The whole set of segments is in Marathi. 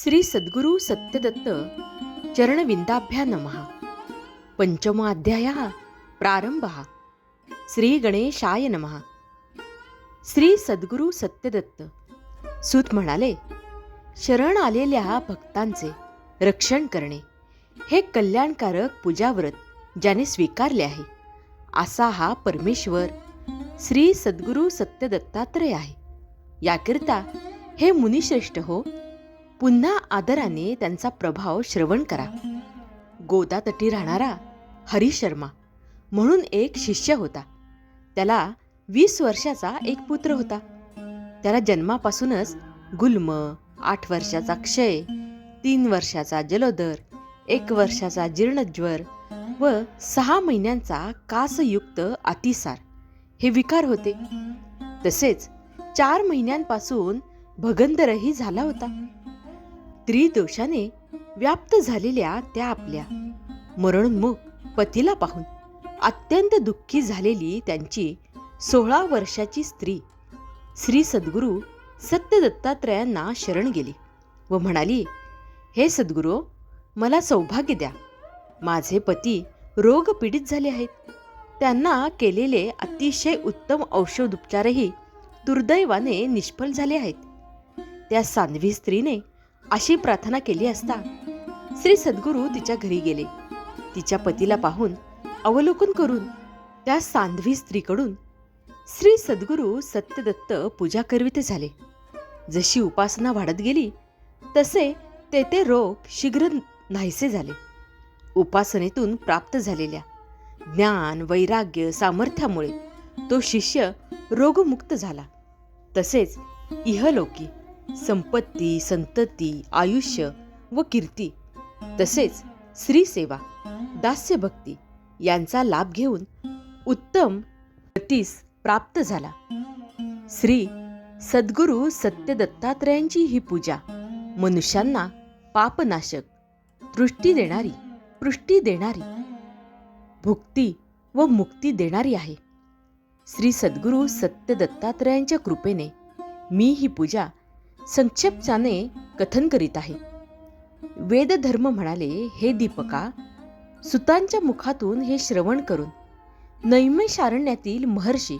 श्री सद्गुरु सत्यदत्त चरणविंदाभ्या नमः। पंचमाध्यायः प्रारंभः। श्री गणेशाय नमः। श्री सद्गुरु सत्यदत्त सूत म्हणाले, शरण आलेल्या भक्तांचे रक्षण करणे हे कल्याणकारक पूजाव्रत ज्याने स्वीकारले आहे, असा हा परमेश्वर श्री सद्गुरु सत्यदत्तात्रय आहे। याकरिता हे मुनिश्रेष्ठ हो, पुन्हा आदराने त्यांचा प्रभाव श्रवण करा। गोदातटी राहणारा हरी शर्मा म्हणून एक शिष्य होता। त्याला 20 वर्षाचा एक पुत्र होता। त्याला जन्मापासूनच गुल्म, 8 वर्षाचा क्षय, 3 वर्षाचा जलोदर, 1 वर्षाचा जीर्णज्वर व 6 महिन्यांचा कासयुक्त अतिसार हे विकार होते। तसेच 4 महिन्यांपासून भगंदरही झाला होता। त्रिदोषाने व्याप्त झालेल्या त्या आपल्या मरणोन्मुख पतीला पाहून अत्यंत दुःखी झालेली त्यांची 16 वर्षाची स्त्री श्री सद्गुरु सत्यदत्तात्रयांना शरण गेली व म्हणाली, हे सद्गुरो, मला सौभाग्य द्या। माझे पती रोगपीडित झाले आहेत। त्यांना केलेले अतिशय उत्तम औषधोपचारही दुर्दैवाने निष्फळ झाले आहेत। त्या साध्वी स्त्रीने अशी प्रार्थना केली असता श्री सद्गुरु तिच्या घरी गेले। तिच्या पतीला पाहून अवलोकन करून त्या साध्वी स्त्रीकडून श्री सद्गुरु सत्यदत्त पूजा करविते झाले। जशी उपासना वाढत गेली तसे ते रोग शीघ्र नाहीसे झाले। उपासनेतून प्राप्त झालेल्या ज्ञान, वैराग्य, सामर्थ्यामुळे तो शिष्य रोगमुक्त झाला। तसेच इहलोकी संपत्ती, संतती, आयुष्य व कीर्ती, तसेच श्रीसेवा, दास्यभक्ती यांचा लाभ घेऊन उत्तम गतीस प्राप्त झाला। श्री सद्गुरु सत्यदत्तात्रयांची ही पूजा मनुष्यांना पापनाशक, दृष्टी देणारी, पुष्टी देणारी, भुक्ती व मुक्ती देणारी आहे। श्री सद्गुरु सत्यदत्तात्रयांच्या कृपेने मी ही पूजा संक्षेपाने कथन करीत आहे। वेदधर्म म्हणाले, हे दीपका, सुतांच्या मुखातून हे श्रवण करून नैमिषारण्यातील महर्षी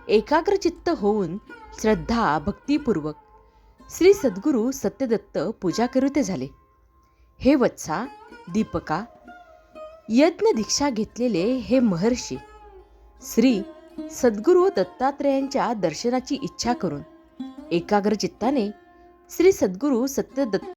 एकाग्रचित्त होऊन श्रद्धा भक्तिपूर्वक श्री सद्गुरु सत्यदत्त पूजा करीते झाले। हे वत्सा दीपका, यज्ञ दीक्षा घेतलेले हे महर्षी श्री सद्गुरु दत्तात्रयांच्या दर्शनाची इच्छा करून एकाग्र चित्ताने श्री सद्गुरु सत्यदत्त